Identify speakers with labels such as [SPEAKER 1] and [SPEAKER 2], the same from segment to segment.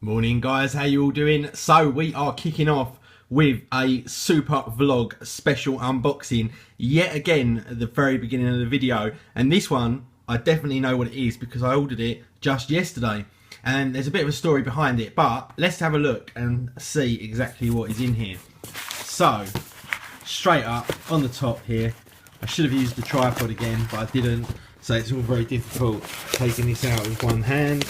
[SPEAKER 1] Morning guys, how you all doing? So we are kicking off with a super vlog special unboxing yet again at the very beginning of the video, and this one I definitely know what it is because I ordered it just yesterday and there's a bit of a story behind it, but let's have a look and see exactly what is in here. So straight up on the top here, I should have used the tripod again but I didn't, so it's all very difficult taking this out with one hand.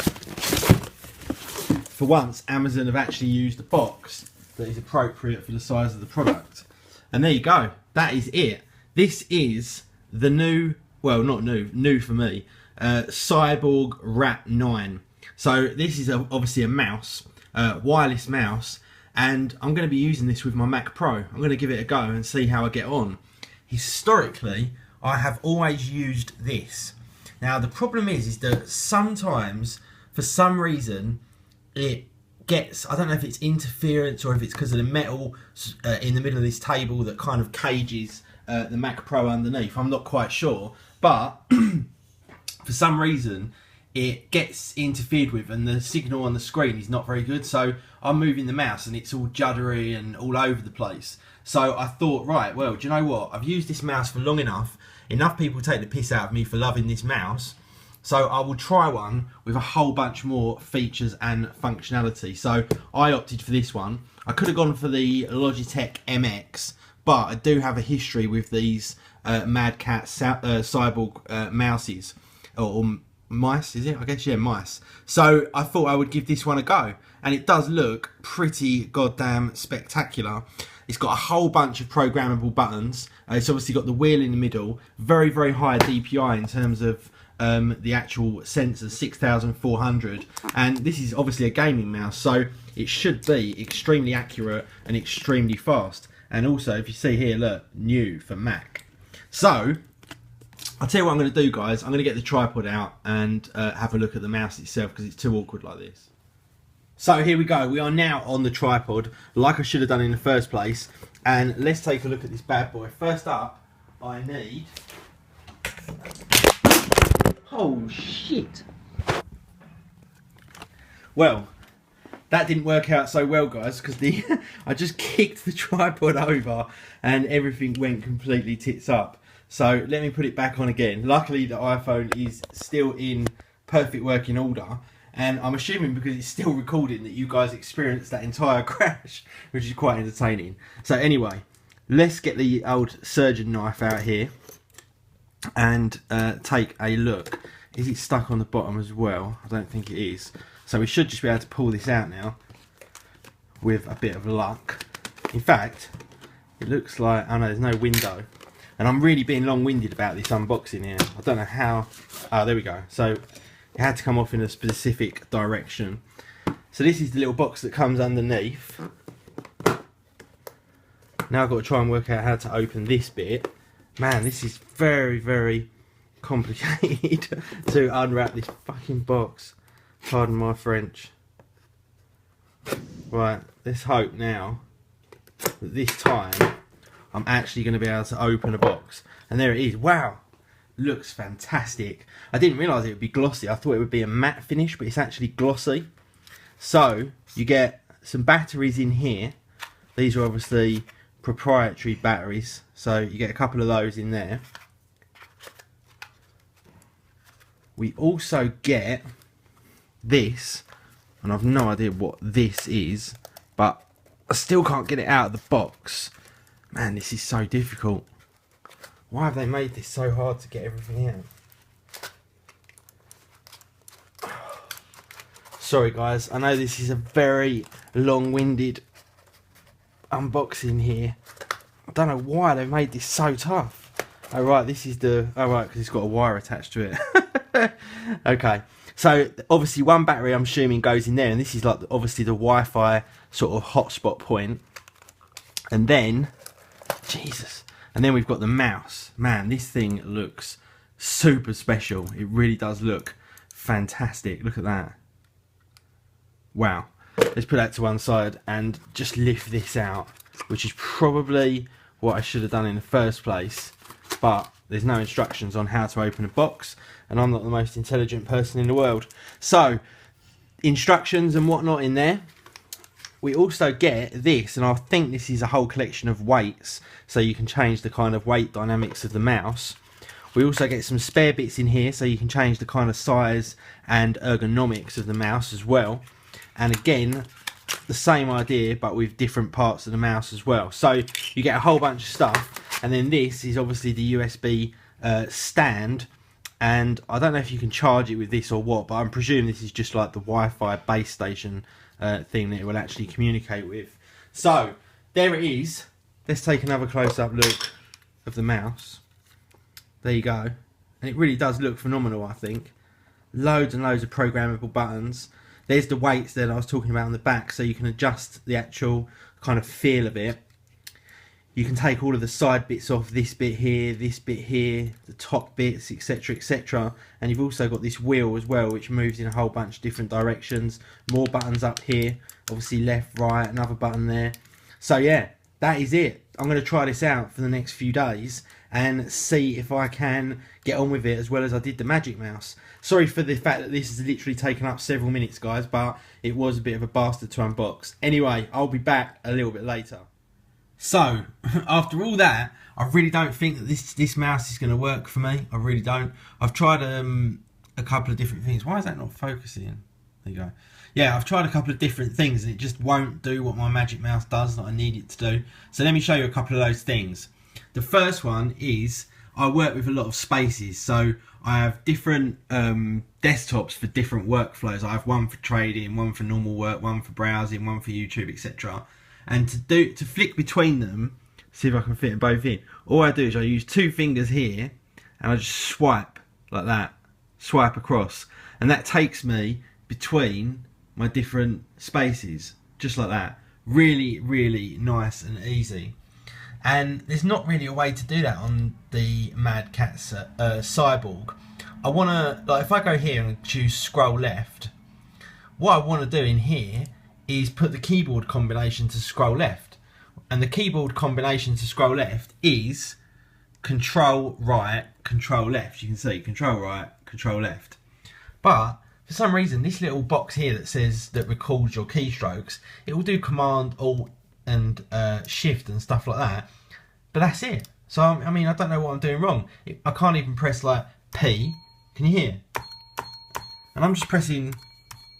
[SPEAKER 1] For once, Amazon have actually used a box that is appropriate for the size of the product. And there you go. That is it. This is the new, well, not new, new for me, Cyborg Rat 9. So this is obviously a mouse, wireless mouse, and I'm going to be using this with my Mac Pro. I'm going to give it a go and see how I get on. Historically, I have always used this. Now, the problem is that sometimes, for some reason, it gets, I don't know if it's interference or if it's because of the metal in the middle of this table that kind of cages the Mac Pro underneath. I'm not quite sure, but for some reason it gets interfered with and the signal on the screen is not very good. So I'm moving the mouse and it's all juddery and all over the place. So I thought, right, well, do you know what? I've used this mouse for long enough. Enough people take the piss out of me for loving this mouse. So I will try one with a whole bunch more features and functionality. So I opted for this one. I could have gone for the Logitech MX, but I do have a history with these Mad Cat Cyborg mouses, or mice, is it? I guess, yeah, mice. So I thought I would give this one a go. And it does look pretty goddamn spectacular. It's got a whole bunch of programmable buttons. It's obviously got the wheel in the middle. Very, very high DPI in terms of the actual sensor, 6400, and this is obviously a gaming mouse, so it should be extremely accurate and extremely fast. And also, if you see here, look, new for Mac. So I'll tell you what I'm going to do, guys. I'm going to get the tripod out and have a look at the mouse itself because it's too awkward like this. So here we go, we are now on the tripod like I should have done in the first place, and let's take a look at this bad boy. First up, I need, oh shit. Well, that didn't work out so well, guys, because I just kicked the tripod over and everything went completely tits up. So let me put it back on again. Luckily the iPhone is still in perfect working order, and I'm assuming because it's still recording that you guys experienced that entire crash, which is quite entertaining. So anyway, let's get the old surgeon knife out here and take a look. Is it stuck on the bottom as well? I don't think it is. So we should just be able to pull this out now with a bit of luck. In fact, it looks like, oh no, there's no window. And I'm really being long-winded about this unboxing here. I don't know how, oh there we go. So it had to come off in a specific direction. So this is the little box that comes underneath. Now I've got to try and work out how to open this bit. Man, this is very, very complicated to unwrap this fucking box. Pardon my French. Right, let's hope now that this time I'm actually going to be able to open a box. And there it is. Wow, looks fantastic. I didn't realise it would be glossy. I thought it would be a matte finish, but it's actually glossy. So you get some batteries in here. These are obviously proprietary batteries, so you get a couple of those in there. We also get this, and I've no idea what this is, but I still can't get it out of the box. Man, this is so difficult. Why have they made this so hard to get everything out? Sorry guys, I know this is a very long-winded unboxing here. I don't know why they've made this so tough. Oh right, this is the, oh right, because it's got a wire attached to it. Okay, so obviously one battery I'm assuming goes in there, and this is like obviously the Wi-Fi sort of hotspot point. And then, Jesus, and then we've got the mouse. Man, this thing looks super special. It really does look fantastic. Look at that. Wow. Let's put that to one side and just lift this out, which is probably what I should have done in the first place, but there's no instructions on how to open a box, and I'm not the most intelligent person in the world. So instructions and whatnot in there. We also get this, and I think this is a whole collection of weights, so you can change the kind of weight dynamics of the mouse. We also get some spare bits in here, so you can change the kind of size and ergonomics of the mouse as well. And again, the same idea, but with different parts of the mouse as well. So you get a whole bunch of stuff. And then this is obviously the USB stand. And I don't know if you can charge it with this or what, but I'm presuming this is just like the Wi-Fi base station thing that it will actually communicate with. So there it is. Let's take another close-up look of the mouse. There you go. And it really does look phenomenal, I think. Loads and loads of programmable buttons. There's the weights that I was talking about on the back, so you can adjust the actual kind of feel of it. You can take all of the side bits off, this bit here, the top bits, etc, etc. And you've also got this wheel as well, which moves in a whole bunch of different directions. More buttons up here, obviously left, right, another button there. So yeah, that is it. I'm going to try this out for the next few days and see if I can get on with it as well as I did the Magic Mouse. Sorry for the fact that this has literally taken up several minutes, guys, but it was a bit of a bastard to unbox. Anyway, I'll be back a little bit later. So, after all that, I really don't think that this mouse is going to work for me. I really don't. I've tried a couple of different things. Why is that not focusing? There you go. Yeah, I've tried a couple of different things and it just won't do what my Magic Mouse does that I need it to do. So let me show you a couple of those things. The first one is I work with a lot of spaces. So I have different desktops for different workflows. I have one for trading, one for normal work, one for browsing, one for YouTube, etc. And to flick between them, see if I can fit them both in, all I do is I use two fingers here and I just swipe like that, swipe across, and that takes me between my different spaces, just like that. Really, really nice and easy. And there's not really a way to do that on the Mad Catz Cyborg. I want to, like, if I go here and choose scroll left, what I want to do in here is put the keyboard combination to scroll left. And the keyboard combination to scroll left is control right, control left. You can see control right, control left. But for some reason, this little box here that says that records your keystrokes, it will do command, alt and shift and stuff like that. But that's it. So, I mean, I don't know what I'm doing wrong. I can't even press like P. Can you hear? And I'm just pressing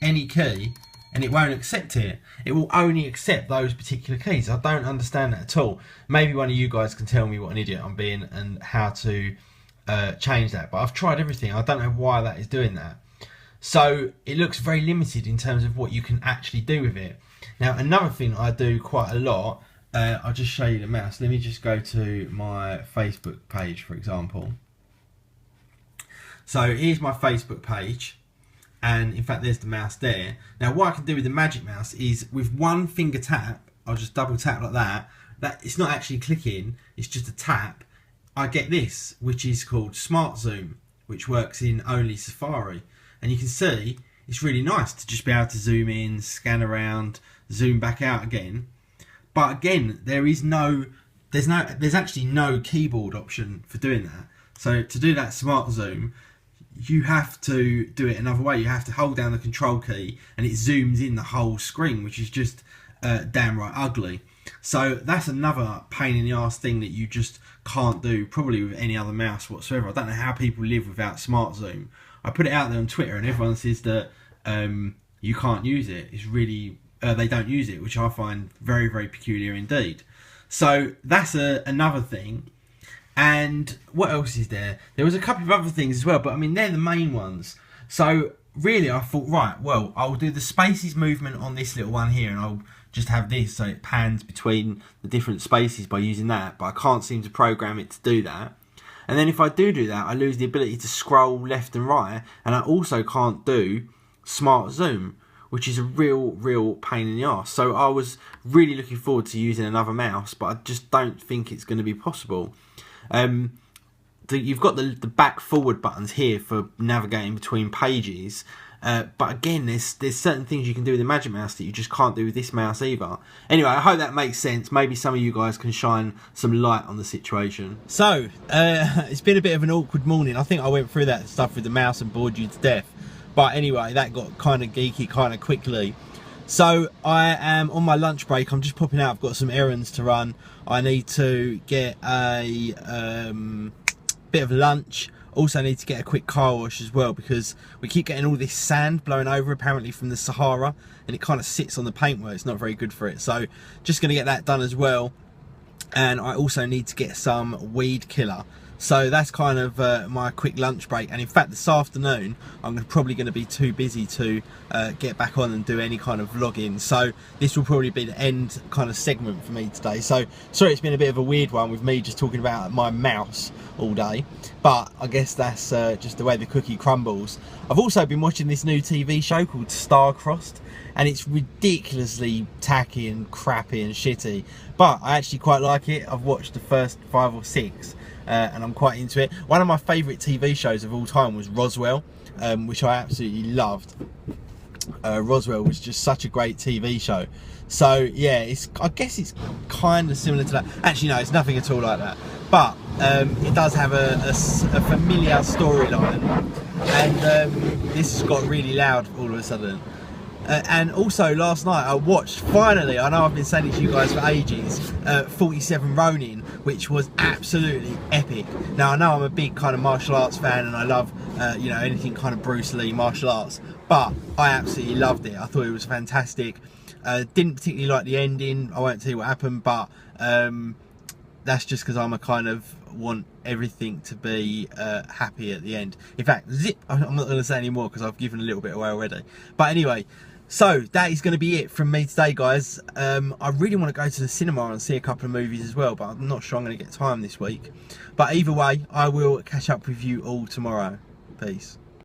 [SPEAKER 1] any key and it won't accept it. It will only accept those particular keys. I don't understand that at all. Maybe one of you guys can tell me what an idiot I'm being and how to change that. But I've tried everything. I don't know why that is doing that. So it looks very limited in terms of what you can actually do with it. Now, another thing I do quite a lot, I'll just show you the mouse. Let me just go to my Facebook page, for example. So here's my Facebook page. And in fact, there's the mouse there. Now, what I can do with the Magic Mouse is with one finger tap, I'll just double tap like that. It's not actually clicking, it's just a tap. I get this, which is called Smart Zoom, which works in only Safari. And you can see it's really nice to just be able to zoom in, scan around, zoom back out again. But again, there's actually no keyboard option for doing that. So to do that Smart Zoom, you have to do it another way. You have to hold down the control key and it zooms in the whole screen, which is just damn right ugly. So that's another pain in the arse thing that you just can't do probably with any other mouse whatsoever. I don't know how people live without Smart Zoom. I put it out there on Twitter and everyone says that you can't use it. It's really, they don't use it, which I find very, very peculiar indeed. So that's another thing. And what else is there? There was a couple of other things as well, but I mean, they're the main ones. So really I thought, right, well, I'll do the spaces movement on this little one here and I'll just have this so it pans between the different spaces by using that, but I can't seem to program it to do that. And then if I do that, I lose the ability to scroll left and right, and I also can't do Smart Zoom, which is a real pain in the arse. So I was really looking forward to using another mouse, but I just don't think it's going to be possible. You've got the back forward buttons here for navigating between pages, but again, there's certain things you can do with the Magic Mouse that you just can't do with this mouse either. Anyway, I hope that makes sense. Maybe some of you guys can shine some light on the situation. So, it's been a bit of an awkward morning. I think I went through that stuff with the mouse and bored you to death. But anyway, that got kind of geeky kind of quickly. So I am on my lunch break. I'm just popping out. I've got some errands to run. I need to get a bit of lunch. Also need to get a quick car wash as well, because we keep getting all this sand blowing over apparently from the Sahara, and it kind of sits on the paintwork. It's not very good for it. So just going to get that done as well. And I also need to get some weed killer. So that's kind of my quick lunch break. And in fact, this afternoon I'm probably going to be too busy to get back on and do any kind of vlogging. So this will probably be the end kind of segment for me today. So sorry, it's been a bit of a weird one with me just talking about my mouse all day, but I guess that's just the way the cookie crumbles. I've also been watching this new TV show called Star-Crossed, and it's ridiculously tacky and crappy and shitty, but I actually quite like it. I've watched the first 5 or 6 and I'm quite into it. One of my favourite TV shows of all time was Roswell, which I absolutely loved. Roswell was just such a great TV show. So yeah, I guess it's kind of similar to that. Actually no, it's nothing at all like that, but it does have a familiar storyline, and this has got really loud all of a sudden. And also last night I watched, finally, I know I've been saying it to you guys for ages, 47 Ronin, which was absolutely epic. Now I know I'm a big kind of martial arts fan, and I love you know, anything kind of Bruce Lee martial arts, but I absolutely loved it. I thought it was fantastic. Didn't particularly like the ending. I won't tell you what happened, but that's just because I'm a kind of want everything to be happy at the end. In fact, zip, I'm not going to say any more because I've given a little bit away already. But anyway, so that is going to be it from me today, guys. I really want to go to the cinema and see a couple of movies as well, but I'm not sure I'm going to get time this week. But either way, I will catch up with you all tomorrow. Peace.